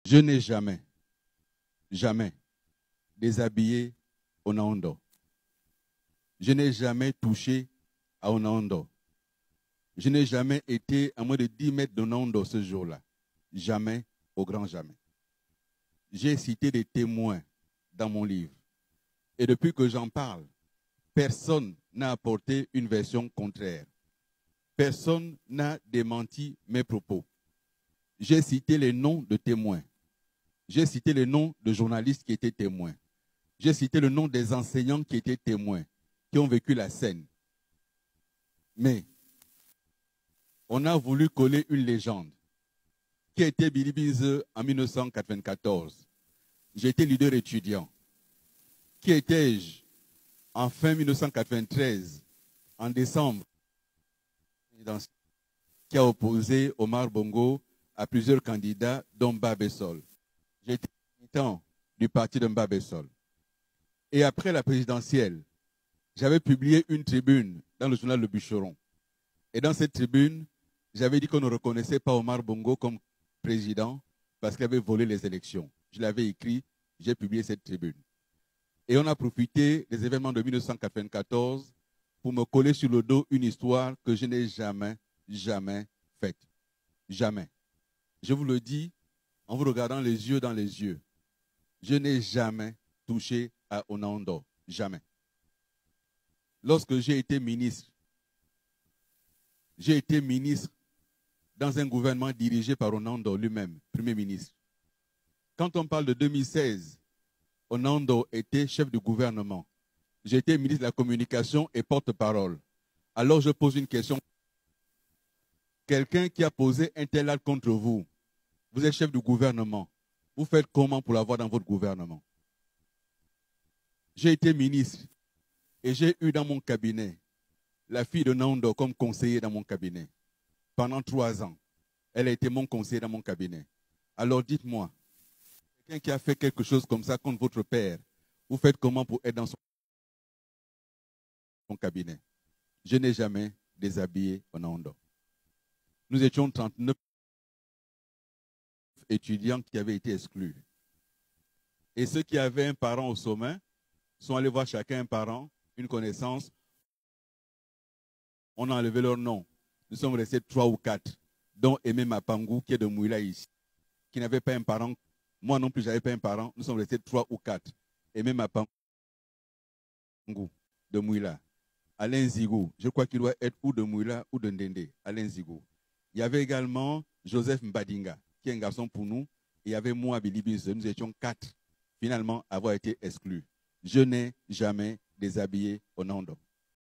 Je n'ai jamais déshabillé Onaondo. Je n'ai jamais touché à Onaondo. Je n'ai jamais été à moins de 10 mètres d'Onaondo ce jour-là. Jamais, au grand jamais. J'ai cité des témoins dans mon livre. Et depuis que j'en parle, personne n'a apporté une version contraire. Personne n'a démenti mes propos. J'ai cité les noms de témoins. J'ai cité les noms de journalistes qui étaient témoins. J'ai cité le nom des enseignants qui étaient témoins, qui ont vécu la scène. Mais on a voulu coller une légende. Qui était Billy Binze en 1994? J'étais leader étudiant. Qui étais-je en fin 1993, en décembre, qui a opposé Omar Bongo à plusieurs candidats, dont Babessol. J'étais militant du parti de Babessol. Et après la présidentielle, j'avais publié une tribune dans le journal Le Bûcheron. Et dans cette tribune, j'avais dit qu'on ne reconnaissait pas Omar Bongo comme président parce qu'il avait volé les élections. Je l'avais écrit, j'ai publié cette tribune. Et on a profité des événements de 1994 pour me coller sur le dos une histoire que je n'ai jamais faite. Jamais. Je vous le dis en vous regardant les yeux dans les yeux. Je n'ai jamais touché à Onaondo. Jamais. Lorsque j'ai été ministre dans un gouvernement dirigé par Onaondo lui-même, Premier ministre. Quand on parle de 2016, Onaondo était chef du gouvernement. J'étais ministre de la Communication et porte-parole. Alors je pose une question. Quelqu'un qui a posé un tel acte contre vous, vous êtes chef du gouvernement. Vous faites comment pour l'avoir dans votre gouvernement? J'ai été ministre et j'ai eu dans mon cabinet la fille de Onaondo comme conseiller dans mon cabinet. Pendant 3 ans, elle a été mon conseiller dans mon cabinet. Alors dites-moi, quelqu'un qui a fait quelque chose comme ça contre votre père, vous faites comment pour être dans son cabinet? Je n'ai jamais déshabillé Onaondo. Nous étions 39 étudiants qui avaient été exclus. Et ceux qui avaient un parent au sommet sont allés voir chacun un parent, une connaissance. On a enlevé leur nom. Nous sommes restés 3 ou 4, dont Aimé Mapangou, qui est de Mouila ici, qui n'avait pas un parent. Moi non plus, je n'avais pas un parent. Nous sommes restés 3 ou 4. Aimé Mapangou, de Mouila. Alain Zigou, je crois qu'il doit être ou de Mouila ou de Ndende. Alain Zigou. Il y avait également Joseph Mbadinga, qui est un garçon pour nous. Et il y avait moi, Billy Binze. Nous étions 4, finalement, avoir été exclus. Je n'ai jamais déshabillé Onaondo.